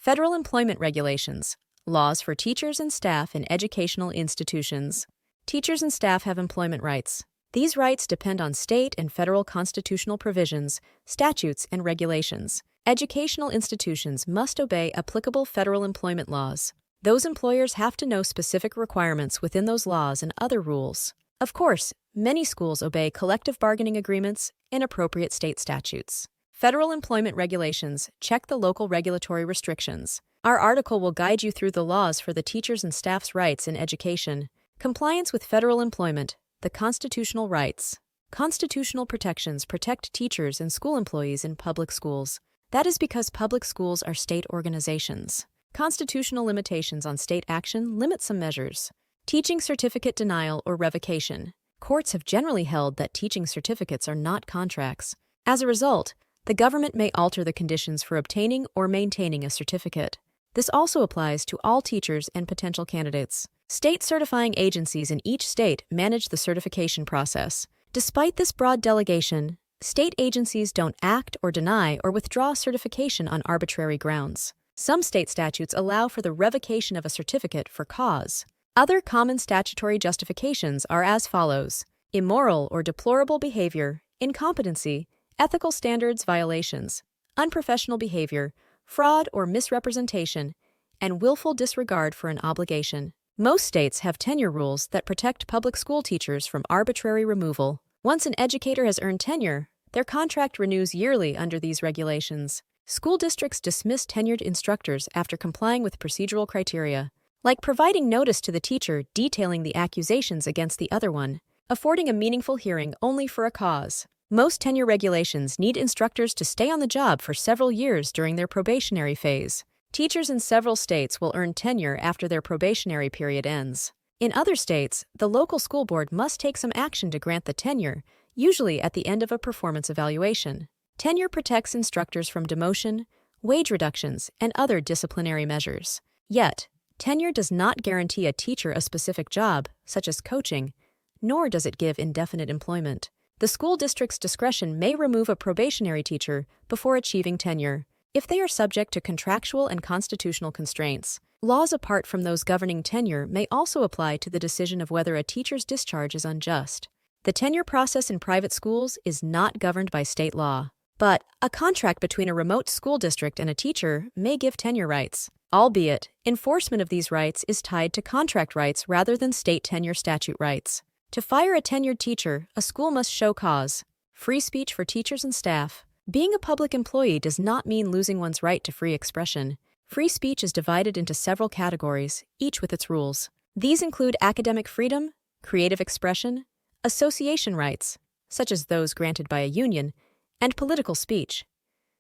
Federal employment regulations, laws for teachers and staff in educational institutions. Teachers and staff have employment rights. These rights depend on state and federal constitutional provisions, statutes, and regulations. Educational institutions must obey applicable federal employment laws. Those employers have to know specific requirements within those laws and other rules. Of course, many schools obey collective bargaining agreements and appropriate state statutes. Federal employment regulations check the local regulatory restrictions. Our article will guide you through the laws for the teachers and staff's rights in education. Compliance with federal employment, the constitutional rights. Constitutional protections protect teachers and school employees in public schools. That is because public schools are state organizations. Constitutional limitations on state action limit some measures. Teaching certificate denial or revocation. Courts have generally held that teaching certificates are not contracts. As a result, the government may alter the conditions for obtaining or maintaining a certificate. This also applies to all teachers and potential candidates. State certifying agencies in each state manage the certification process. Despite this broad delegation, state agencies don't act or deny or withdraw certification on arbitrary grounds. Some state statutes allow for the revocation of a certificate for cause. Other common statutory justifications are as follows: immoral or deplorable behavior, incompetency, ethical standards violations, unprofessional behavior, fraud or misrepresentation, and willful disregard for an obligation. Most states have tenure rules that protect public school teachers from arbitrary removal. Once an educator has earned tenure, their contract renews yearly under these regulations. School districts dismiss tenured instructors after complying with procedural criteria, like providing notice to the teacher detailing the accusations against the other one, affording a meaningful hearing only for a cause. Most tenure regulations need instructors to stay on the job for several years during their probationary phase. Teachers in several states will earn tenure after their probationary period ends. In other states, the local school board must take some action to grant the tenure, usually at the end of a performance evaluation. Tenure protects instructors from demotion, wage reductions, and other disciplinary measures. Yet, tenure does not guarantee a teacher a specific job, such as coaching, nor does it give indefinite employment. The school district's discretion may remove a probationary teacher before achieving tenure, if they are subject to contractual and constitutional constraints. Laws apart from those governing tenure may also apply to the decision of whether a teacher's discharge is unjust. The tenure process in private schools is not governed by state law, but a contract between a remote school district and a teacher may give tenure rights, albeit enforcement of these rights is tied to contract rights rather than state tenure statute rights. To fire a tenured teacher, a school must show cause. Free speech for teachers and staff. Being a public employee does not mean losing one's right to free expression. Free speech is divided into several categories, each with its rules. These include academic freedom, creative expression, association rights, such as those granted by a union, and political speech.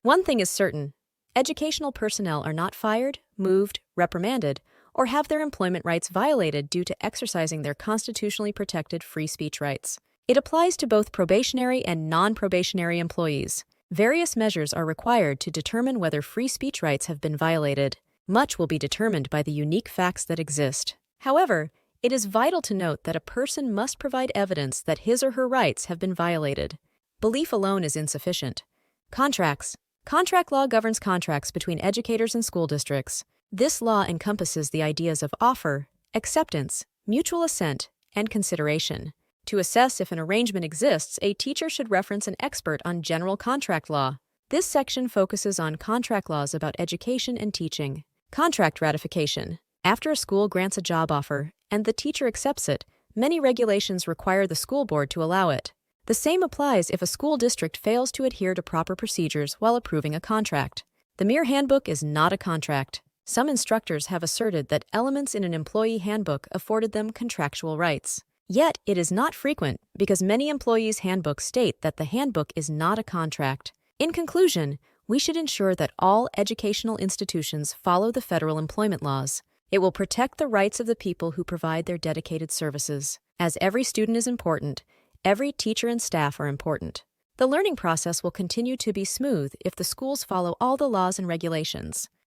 One thing is certain: educational personnel are not fired, moved, reprimanded, or have their employment rights violated due to exercising their constitutionally protected free speech rights. It applies to both probationary and non-probationary employees. Various measures are required to determine whether free speech rights have been violated. Much will be determined by the unique facts that exist. However, it is vital to note that a person must provide evidence that his or her rights have been violated. Belief alone is insufficient. Contracts. Contract law governs contracts between educators and school districts. This law encompasses the ideas of offer, acceptance, mutual assent, and consideration. To assess if an arrangement exists, a teacher should reference an expert on general contract law. This section focuses on contract laws about education and teaching. Contract ratification. After a school grants a job offer, and the teacher accepts it, many regulations require the school board to allow it. The same applies if a school district fails to adhere to proper procedures while approving a contract. The mere handbook is not a contract. Some instructors have asserted that elements in an employee handbook afforded them contractual rights. Yet, it is not frequent because many employees' handbooks state that the handbook is not a contract. In conclusion, we should ensure that all educational institutions follow the federal employment laws. It will protect the rights of the people who provide their dedicated services. As every student is important, every teacher and staff are important. The learning process will continue to be smooth if the schools follow all the laws and regulations.